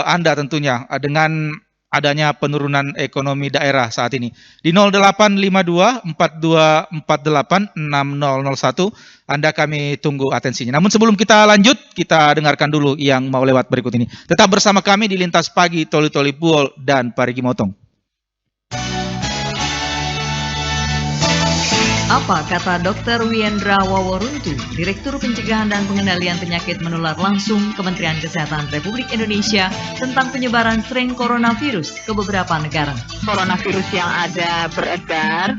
Anda tentunya dengan adanya penurunan ekonomi daerah saat ini? Di 0852 4248 6001, Anda kami tunggu atensinya. Namun sebelum kita lanjut, kita dengarkan dulu yang mau lewat berikut ini. Tetap bersama kami di Lintas Pagi Toli Toli Buol dan Parigi Motong. Apa kata Dr. Wiendra Waworuntu, Direktur Pencegahan dan Pengendalian Penyakit Menular Langsung Kementerian Kesehatan Republik Indonesia tentang penyebaran strain coronavirus ke beberapa negara? Coronavirus yang ada beredar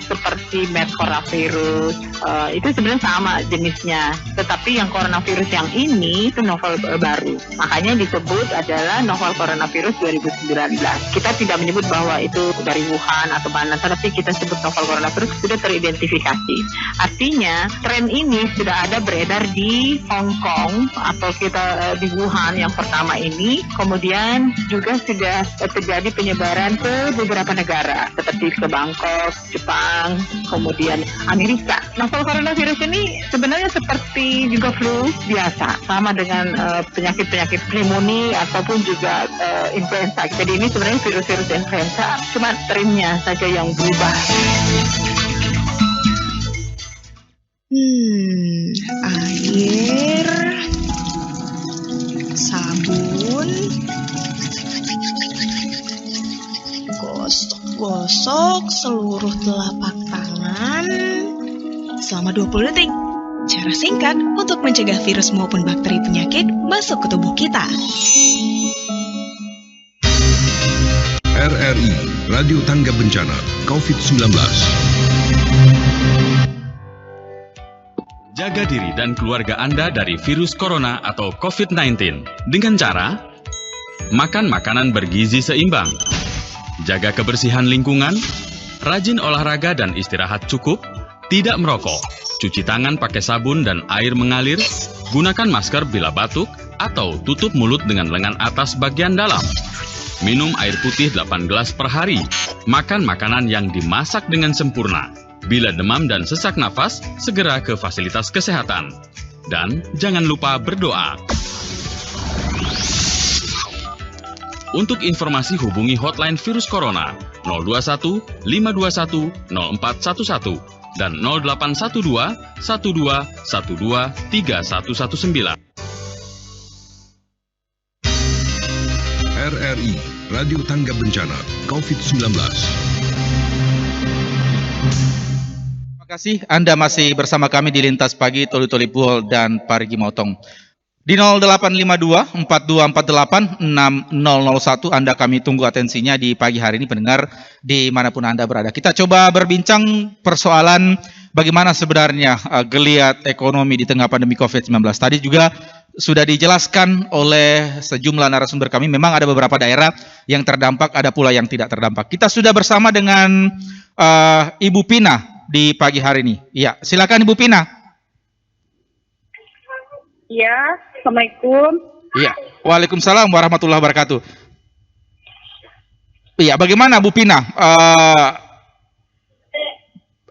seperti MERS coronavirus itu sebenarnya sama jenisnya, tetapi yang coronavirus yang ini itu novel baru, makanya disebut adalah novel coronavirus 2019. Kita tidak menyebut bahwa itu dari Wuhan atau mana, tetapi kita sebut novel coronavirus sudah teridentifikasi. Artinya tren ini sudah ada beredar di Hong Kong atau kita di Wuhan yang pertama ini, kemudian juga sudah terjadi penyebaran ke beberapa negara seperti ke Bangkok, Jepang, kemudian Amerika. Novel coronavirus ini sebenarnya seperti juga flu biasa, sama dengan penyakit-penyakit pneumonia ataupun juga influenza. Jadi ini sebenarnya virus-virus influenza, cuma strainnya saja yang berubah. Gosok seluruh telapak tangan selama 20 detik. Cara singkat untuk mencegah virus maupun bakteri penyakit masuk ke tubuh kita. RRI, Radio Tangga Bencana, COVID-19. Jaga diri dan keluarga Anda dari virus corona atau COVID-19 dengan cara makan makanan bergizi seimbang, jaga kebersihan lingkungan, rajin olahraga dan istirahat cukup, tidak merokok, cuci tangan pakai sabun dan air mengalir, gunakan masker bila batuk atau tutup mulut dengan lengan atas bagian dalam. Minum air putih 8 gelas per hari, makan makanan yang dimasak dengan sempurna. Bila demam dan sesak nafas, segera ke fasilitas kesehatan. Dan jangan lupa berdoa. Untuk informasi hubungi hotline virus corona 021 521 0411 dan 0812 12 12 3119. RRI, Radio Tangga Bencana, COVID-19. Terima kasih Anda masih bersama kami di Lintas Pagi Toli Toli Buol dan Parigi Motong. Di 0852 4248 6001 Anda kami tunggu atensinya di pagi hari ini pendengar dimanapun Anda berada. Kita coba berbincang persoalan bagaimana sebenarnya geliat ekonomi di tengah pandemi COVID-19. Tadi juga sudah dijelaskan oleh sejumlah narasumber kami, memang ada beberapa daerah yang terdampak, ada pula yang tidak terdampak. Kita sudah bersama dengan Ibu Pina di pagi hari ini. Iya, silakan Ibu Pina. Ya, Assalamualaikum. Iya, Waalaikumsalam warahmatullahi wabarakatuh. Iya, bagaimana Bu Pina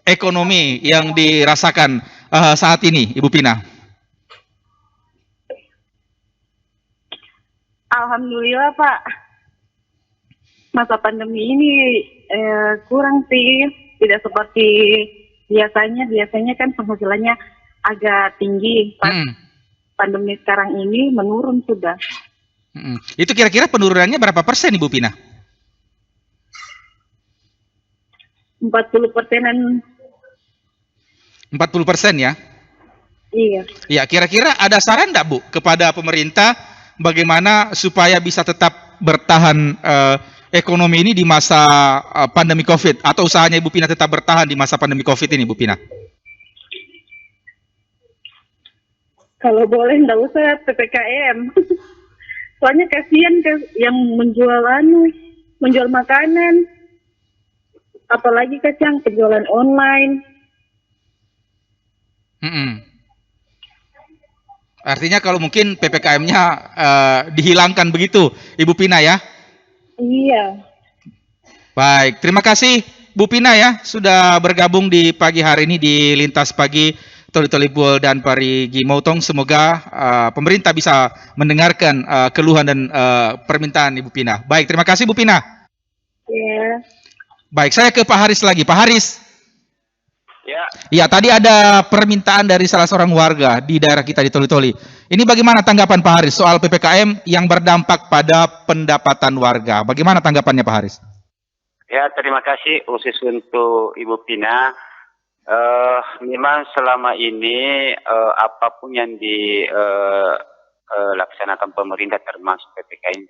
ekonomi yang dirasakan saat ini, Ibu Pina? Alhamdulillah Pak, masa pandemi ini kurang sih, tidak seperti biasanya. Biasanya kan penghasilannya agak tinggi. Pandemi sekarang ini menurun sudah. Itu kira-kira penurunannya berapa persen Ibu Pina? 40%-an. 40% ya? Iya. Ya, kira-kira ada saran enggak Bu kepada pemerintah bagaimana supaya bisa tetap bertahan ekonomi ini di masa pandemi COVID, atau usahanya Ibu Pina tetap bertahan di masa pandemi COVID ini, Bu Pina? Kalau boleh nggak usah PPKM. Soalnya kasihan yang menjual makanan. Apalagi kacang penjualan online. Artinya kalau mungkin PPKM-nya dihilangkan begitu, Ibu Pina ya? Iya. Baik, terima kasih Bu Pina ya sudah bergabung di pagi hari ini di Lintas Pagi Toli Toli Buol dan Parigi Motong. Semoga pemerintah bisa mendengarkan keluhan dan permintaan Ibu Pina. Baik, terima kasih Bu Pina. Iya. Baik, saya ke Pak Haris lagi. Pak Haris. Ya. Ya, tadi ada permintaan dari salah seorang warga di daerah kita di Toli Toli. Ini bagaimana tanggapan Pak Haris soal PPKM yang berdampak pada pendapatan warga? Bagaimana tanggapannya Pak Haris? Ya, terima kasih khusus untuk Ibu Pina. Memang selama ini apapun yang dilaksanakan pemerintah termasuk PPKM,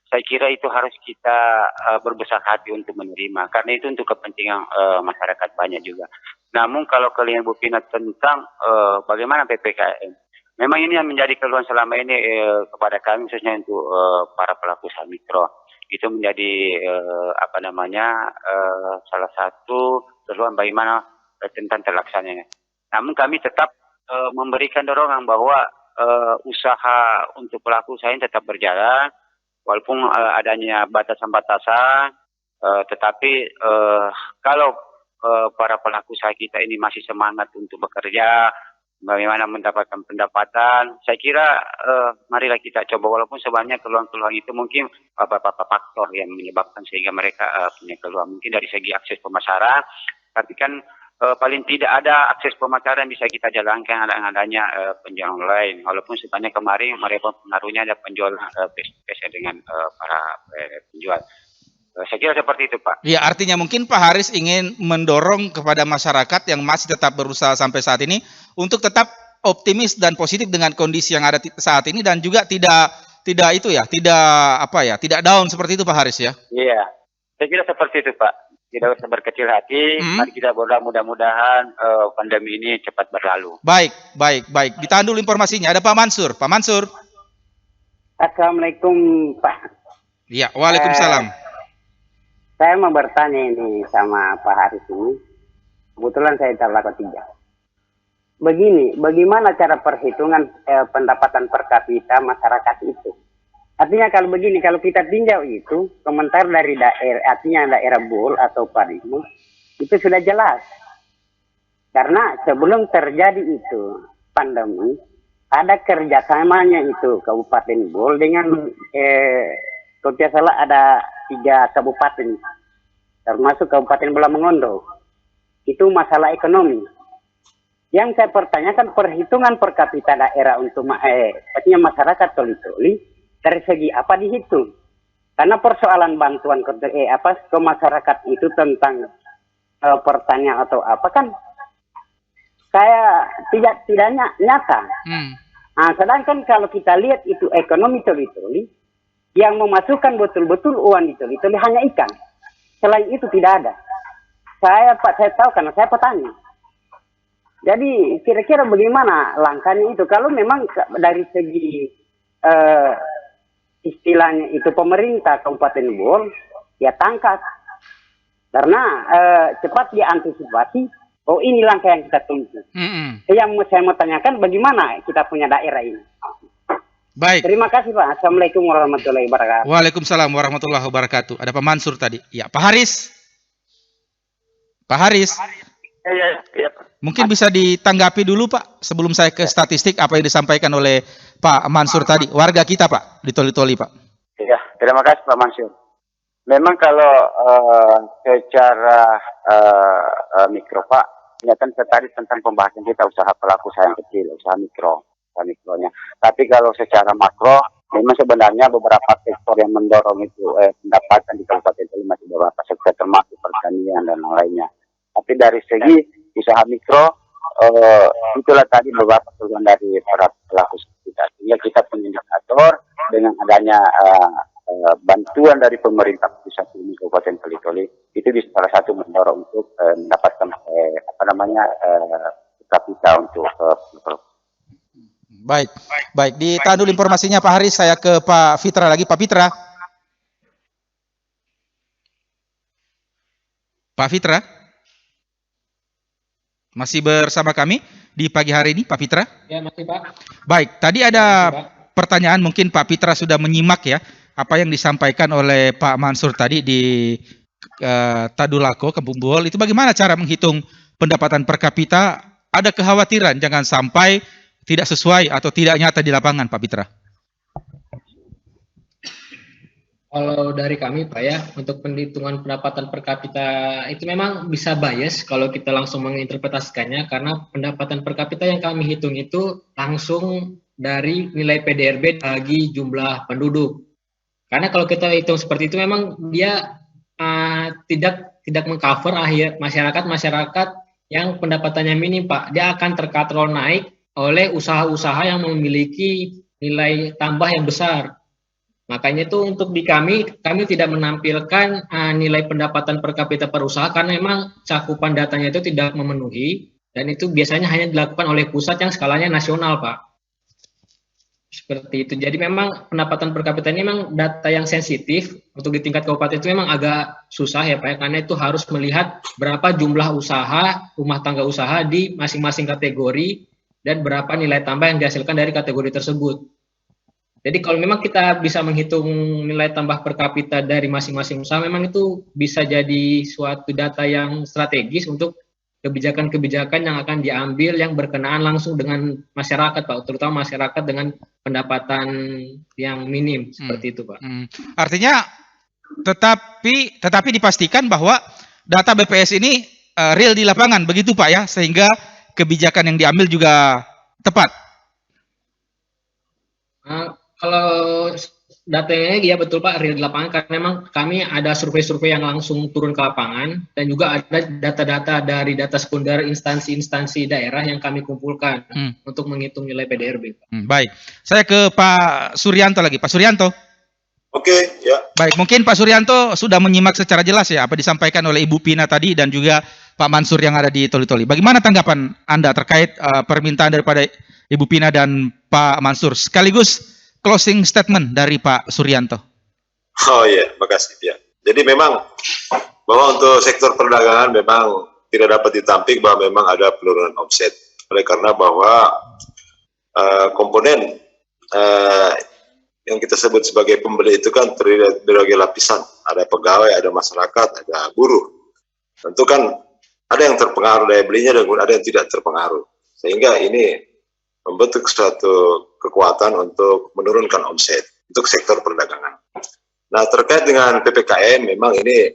saya kira itu harus kita berbesar hati untuk menerima, karena itu untuk kepentingan masyarakat banyak juga. Namun kalau kalian Bu Pina tentang bagaimana PPKM, memang ini yang menjadi keluhan selama ini kepada kami, khususnya untuk para pelaku usaha mikro. Itu menjadi salah satu keluhan bagaimana tentang terlaksananya. Namun kami tetap memberikan dorongan bahwa usaha untuk pelaku usaha ini tetap berjalan, walaupun adanya batasan-batasan, tetapi kalau para pelaku usaha kita ini masih semangat untuk bekerja, bagaimana mendapatkan pendapatan, saya kira marilah kita coba, walaupun sebenarnya keluhan-keluhan itu mungkin beberapa faktor yang menyebabkan sehingga mereka punya keluhan. Mungkin dari segi akses pemasaran, tapi kan paling tidak ada akses pemasaran bisa kita jalankan adanya penjualan online. Walaupun sebenarnya kemarin mereka pengaruhnya ada penjualan dengan para penjual. Saya kira seperti itu, Pak. Ya, artinya mungkin Pak Haris ingin mendorong kepada masyarakat yang masih tetap berusaha sampai saat ini untuk tetap optimis dan positif dengan kondisi yang ada saat ini dan juga tidak down seperti itu Pak Haris ya. Iya, saya kira seperti itu, Pak. Tidak usah berkecil hati. Mari kita berdoa mudah-mudahan pandemi ini cepat berlalu. Baik. Ditahan dulu informasinya. Ada Pak Mansur. Pak Mansur. Assalamualaikum, Pak. Iya, waalaikumsalam. Saya mau bertanya ini sama Pak Haris ini. Kebetulan saya terlaku 3. Begini, bagaimana cara perhitungan pendapatan per kapita masyarakat itu? Artinya kalau begini, kalau kita tinjau itu, komentar dari daerah, artinya daerah Bul atau Parimo, itu sudah jelas. Karena sebelum terjadi itu pandemi, ada kerjasamanya itu Kabupaten Bul dengan, kalau tidak salah ada 3 kabupaten, termasuk Kabupaten Bolamongondo. Itu masalah ekonomi. Yang saya pertanyakan perhitungan per kapita daerah untuk artinya masyarakat toli-toli, dari segi apa dihitung? Karena persoalan bantuan ke masyarakat itu tentang pertanyaan atau apa kan saya tidak nyata. Nah, sedangkan kalau kita lihat itu ekonomi toli-toli yang memasukkan betul-betul uang di toli-toli hanya ikan. Selain itu tidak ada. Saya tahu karena saya petani. Jadi kira-kira bagaimana langkahnya itu? Kalau memang dari segi istilahnya itu pemerintah Kabupaten Bol, ya tangkap. Karena cepat diantisipasi, oh ini langkah yang kita tunggu. Yang saya mau tanyakan, bagaimana kita punya daerah ini? Baik. Terima kasih Pak. Assalamualaikum warahmatullahi wabarakatuh. Waalaikumsalam warahmatullahi wabarakatuh. Ada Pak Mansur tadi. Ya, Pak Haris. Pak Haris. Ya. Mungkin bisa ditanggapi dulu Pak, sebelum saya ke statistik apa yang disampaikan oleh Pak Mansur tadi, warga kita Pak, di Toli-Toli Pak. Ya, terima kasih Pak Mansur. Memang kalau secara mikro Pak, ini kan tadi tentang pembahasan kita usaha pelaku usaha yang kecil, usaha mikronya. Tapi kalau secara makro, memang sebenarnya beberapa sektor yang mendorong itu pendapatan di Kabupaten Toli masih beberapa sektor termasuk pertanian dan lainnya. Tapi dari segi usaha mikro, itulah tadi beberapa tujuan dari para pelaku kita. Sehingga kita punya indikator dengan adanya bantuan dari pemerintah pusat ini Kabupaten Toli-Toli, itu bisa salah satu mendorong untuk mendapatkan kapita untuk Baik. Ditahan dulu informasinya Pak Haris, saya ke Pak Fitra lagi. Pak Fitra. Pak Fitra. Masih bersama kami di pagi hari ini, Pak Fitra? Ya, masih Pak. Baik, tadi ada pertanyaan, mungkin Pak Fitra sudah menyimak ya, apa yang disampaikan oleh Pak Mansur tadi di Tadulako, Kampung Buol. Itu bagaimana cara menghitung pendapatan per kapita? Ada kekhawatiran jangan sampai tidak sesuai atau tidak nyata di lapangan, Pak Fitra? Kalau dari kami Pak ya, untuk penghitungan pendapatan per kapita itu memang bisa bias kalau kita langsung menginterpretasikannya, karena pendapatan per kapita yang kami hitung itu langsung dari nilai PDRB bagi jumlah penduduk. Karena kalau kita hitung seperti itu memang dia tidak mengcover masyarakat yang pendapatannya minim Pak. Dia akan terkatrol naik oleh usaha-usaha yang memiliki nilai tambah yang besar. Makanya itu untuk di kami tidak menampilkan nilai pendapatan per kapita per usaha karena memang cakupan datanya itu tidak memenuhi dan itu biasanya hanya dilakukan oleh pusat yang skalanya nasional Pak. Seperti itu. Jadi memang pendapatan per kapita ini memang data yang sensitif untuk di tingkat kabupaten itu memang agak susah ya Pak ya, karena itu harus melihat berapa jumlah usaha, rumah tangga usaha di masing-masing kategori dan berapa nilai tambah yang dihasilkan dari kategori tersebut. Jadi kalau memang kita bisa menghitung nilai tambah per kapita dari masing-masing usaha, memang itu bisa jadi suatu data yang strategis untuk kebijakan-kebijakan yang akan diambil yang berkenaan langsung dengan masyarakat, Pak, terutama masyarakat dengan pendapatan yang minim, seperti itu, Pak. Artinya, tetapi dipastikan bahwa data BPS ini real di lapangan, begitu Pak ya, sehingga kebijakan yang diambil juga tepat. Kalau datanya ya betul Pak, real di lapangan, karena memang kami ada survei-survei yang langsung turun ke lapangan, dan juga ada data-data dari data sekunder instansi-instansi daerah yang kami kumpulkan untuk menghitung nilai PDRB. Baik, saya ke Pak Suryanto lagi. Pak Suryanto. Oke, ya. Baik, mungkin Pak Suryanto sudah menyimak secara jelas ya apa disampaikan oleh Ibu Pina tadi dan juga Pak Mansur yang ada di Toli-Toli. Bagaimana tanggapan Anda terkait permintaan daripada Ibu Pina dan Pak Mansur? Sekaligus closing statement dari Pak Suryanto. Oh iya, makasih ya. Jadi memang bahwa untuk sektor perdagangan memang tidak dapat ditampik bahwa memang ada penurunan omset. Oleh karena bahwa komponen yang kita sebut sebagai pembeli itu kan terdiri dari berbagai lapisan. Ada pegawai, ada masyarakat, ada buruh. Tentu kan ada yang terpengaruh daya belinya dan ada yang tidak terpengaruh. Sehingga ini membentuk suatu kekuatan untuk menurunkan omset untuk sektor perdagangan. Nah, terkait dengan PPKM memang ini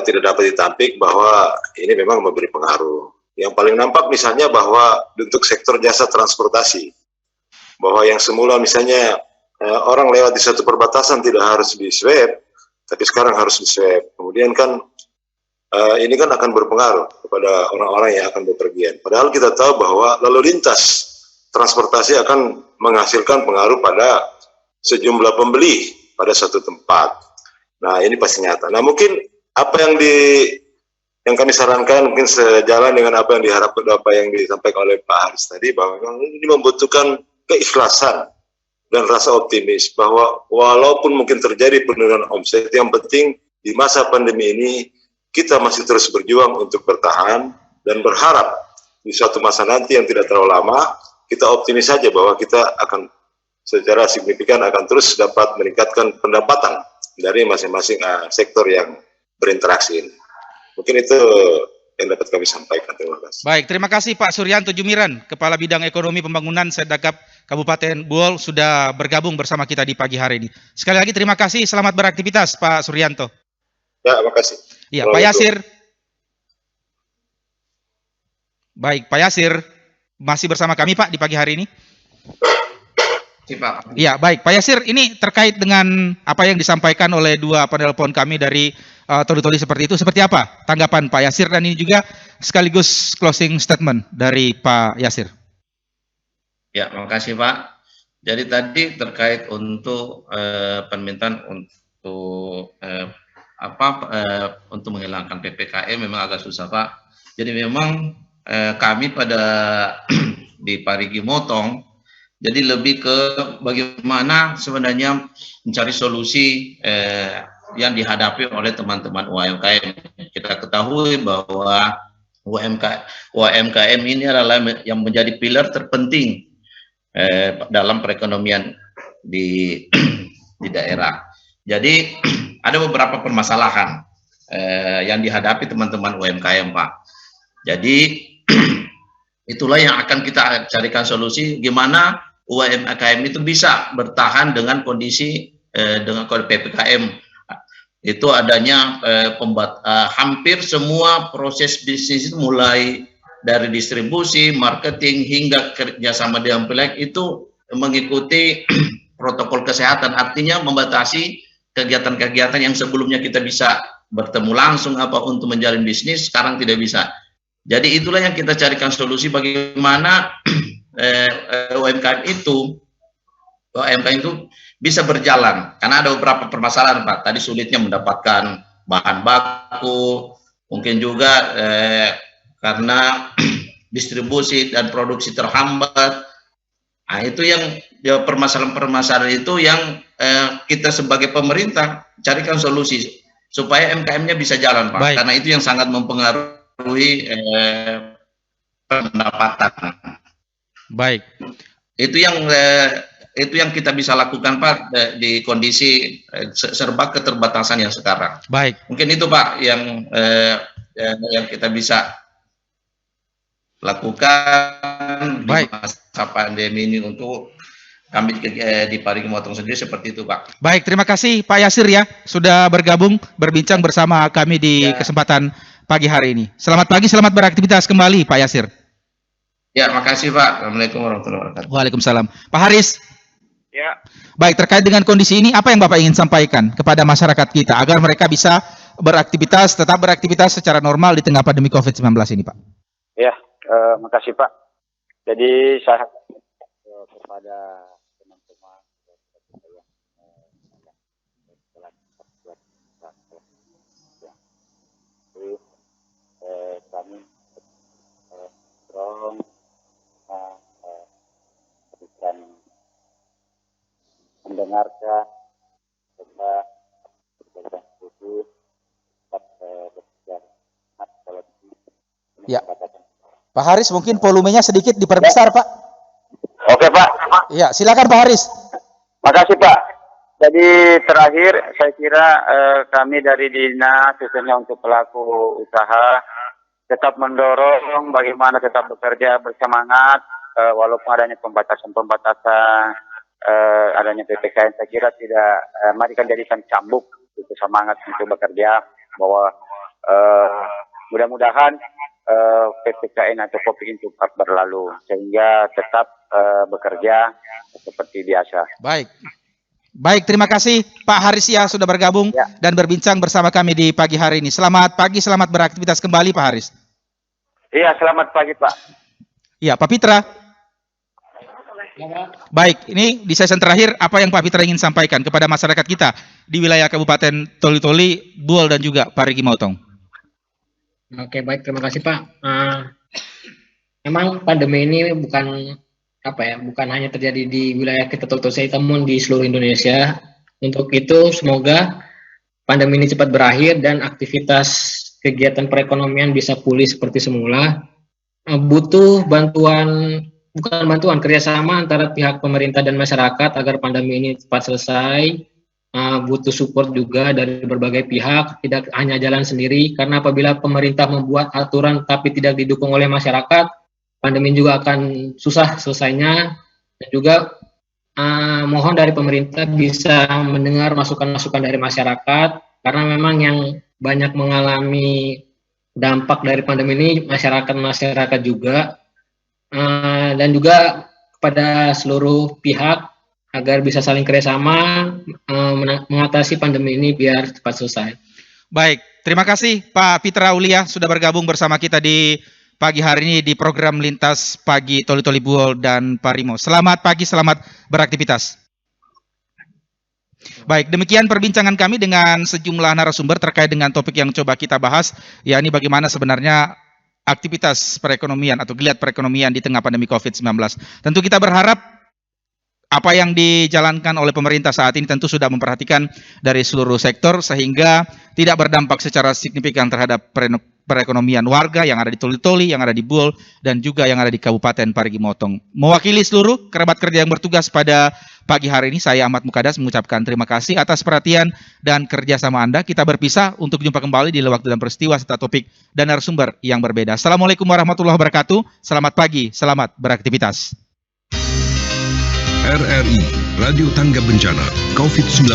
tidak dapat ditampik bahwa ini memang memberi pengaruh. Yang paling nampak misalnya bahwa untuk sektor jasa transportasi, bahwa yang semula misalnya orang lewat di satu perbatasan tidak harus di swab, tapi sekarang harus di swab. Kemudian kan ini kan akan berpengaruh kepada orang-orang yang akan bepergian. Padahal kita tahu bahwa lalu lintas transportasi akan menghasilkan pengaruh pada sejumlah pembeli pada suatu tempat. Nah, ini pasti nyata. Nah, mungkin apa yang kami sarankan mungkin sejalan dengan apa yang diharapkan, apa yang disampaikan oleh Pak Haris tadi, bahwa ini membutuhkan keikhlasan dan rasa optimis bahwa walaupun mungkin terjadi penurunan omset, yang penting di masa pandemi ini kita masih terus berjuang untuk bertahan dan berharap di suatu masa nanti yang tidak terlalu lama, kita optimis saja bahwa kita akan secara signifikan akan terus dapat meningkatkan pendapatan dari masing-masing sektor yang berinteraksi ini. Mungkin itu yang dapat kami sampaikan. Terima kasih. Baik, terima kasih Pak Suryanto Jumiran, Kepala Bidang Ekonomi Pembangunan Sedakap Kabupaten Buol sudah bergabung bersama kita di pagi hari ini. Sekali lagi terima kasih, selamat beraktivitas Pak Suryanto. Ya, makasih. Iya, Pak Yasir. Baik, Pak Yasir masih bersama kami Pak di pagi hari ini. Iya, baik Pak Yasir, ini terkait dengan apa yang disampaikan oleh dua penelpon kami dari Toli-Toli seperti itu, seperti apa tanggapan Pak Yasir, dan ini juga sekaligus closing statement dari Pak Yasir. Ya, makasih Pak. Jadi tadi terkait untuk permintaan untuk untuk menghilangkan PPKM memang agak susah Pak. Jadi memang kami pada di Parigi Motong, jadi lebih ke bagaimana sebenarnya mencari solusi yang dihadapi oleh teman-teman UMKM. Kita ketahui bahwa UMKM ini adalah yang menjadi pilar terpenting dalam perekonomian di daerah. Jadi ada beberapa permasalahan yang dihadapi teman-teman UMKM Pak. Jadi itulah yang akan kita carikan solusi gimana UMKM itu bisa bertahan dengan kondisi dengan kode PPKM. Itu adanya hampir semua proses bisnis mulai dari distribusi, marketing hingga kerjasama dengan pihak itu mengikuti protokol kesehatan, artinya membatasi kegiatan-kegiatan yang sebelumnya kita bisa bertemu langsung untuk menjalin bisnis, sekarang tidak bisa. Jadi itulah yang kita carikan solusi bagaimana UMKM itu bisa berjalan, karena ada beberapa permasalahan Pak. Tadi sulitnya mendapatkan bahan baku, mungkin juga karena distribusi dan produksi terhambat. Nah, itu yang permasalahan-permasalahan itu yang kita sebagai pemerintah carikan solusi supaya MKM-nya bisa jalan Pak. Baik. Karena itu yang sangat mempengaruhi pendapatan. Baik. Itu yang kita bisa lakukan Pak di kondisi serba keterbatasan yang sekarang. Baik. Mungkin itu Pak yang kita bisa lakukan di masa pandemi ini untuk kami di Parigi Motong sendiri seperti itu Pak. Baik, terima kasih Pak Yasir ya sudah bergabung berbincang bersama kami di kesempatan pagi hari ini. Selamat pagi, selamat beraktivitas kembali Pak Yasir. Ya, makasih Pak. Assalamualaikum warahmatullahi wabarakatuh. Waalaikumsalam. Pak Haris. Ya. Baik, terkait dengan kondisi ini, apa yang Bapak ingin sampaikan kepada masyarakat kita agar mereka bisa tetap beraktivitas secara normal di tengah pandemi COVID-19 ini, Pak? Ya, makasih Pak. Jadi saya kepada teman-teman kami strong berikan mendengarkan serta berpegang teguh tetap berbicara kalau Ya. Pak Haris, mungkin volumenya sedikit diperbesar, Pak. Oke, Pak. Ya, silakan Pak Haris. Makasih, Pak. Jadi terakhir saya kira kami dari Dinas khususnya untuk pelaku usaha tetap mendorong bagaimana tetap bekerja bersemangat walaupun adanya pembatasan adanya PPKM. Saya kira tidak mari kan jadikan cambuk itu semangat untuk bekerja bahwa mudah-mudahan PPKM atau COVID ini cepat berlalu sehingga tetap bekerja seperti biasa. Baik, terima kasih Pak Haris ya sudah bergabung dan berbincang bersama kami di pagi hari ini. Selamat pagi, selamat beraktivitas kembali Pak Haris. Iya, selamat pagi Pak. Iya, Pak Pitra. Baik, ini di sesi terakhir apa yang Pak Pitra ingin sampaikan kepada masyarakat kita di wilayah Kabupaten Toli-Toli, Buol dan juga Parigi Motong? Oke, baik, terima kasih Pak. Memang pandemi ini bukan hanya terjadi di wilayah kita Toli-Toli, namun di seluruh Indonesia. Untuk itu semoga pandemi ini cepat berakhir dan aktivitas kegiatan perekonomian bisa pulih seperti semula. Butuh kerjasama antara pihak pemerintah dan masyarakat agar pandemi ini cepat selesai. Butuh support juga dari berbagai pihak, tidak hanya jalan sendiri, karena apabila pemerintah membuat aturan tapi tidak didukung oleh masyarakat, pandemi juga akan susah selesainya. Dan juga mohon dari pemerintah bisa mendengar masukan-masukan dari masyarakat, karena memang yang banyak mengalami dampak dari pandemi ini masyarakat juga, dan juga kepada seluruh pihak agar bisa saling kerjasama mengatasi pandemi ini biar cepat selesai. Baik, terima kasih Pak Pitra Aulia sudah bergabung bersama kita di pagi hari ini di program Lintas Pagi Toli-Toli Buol dan Parimo. Selamat pagi, selamat beraktivitas. Baik, demikian perbincangan kami dengan sejumlah narasumber terkait dengan topik yang coba kita bahas, yakni bagaimana sebenarnya aktivitas perekonomian atau geliat perekonomian di tengah pandemi COVID-19. Tentu kita berharap apa yang dijalankan oleh pemerintah saat ini tentu sudah memperhatikan dari seluruh sektor sehingga tidak berdampak secara signifikan terhadap perekonomian warga yang ada di Toli-Toli, yang ada di Buol, dan juga yang ada di Kabupaten Parigi Motong. Mewakili seluruh kerabat kerja yang bertugas pada pagi hari ini, saya Ahmad Mukadas mengucapkan terima kasih atas perhatian dan kerjasama Anda. Kita berpisah untuk jumpa kembali di waktu dan peristiwa serta topik dan narasumber yang berbeda. Assalamualaikum warahmatullahi wabarakatuh. Selamat pagi, selamat beraktivitas. RRI, Radio Tangga Bencana COVID-19.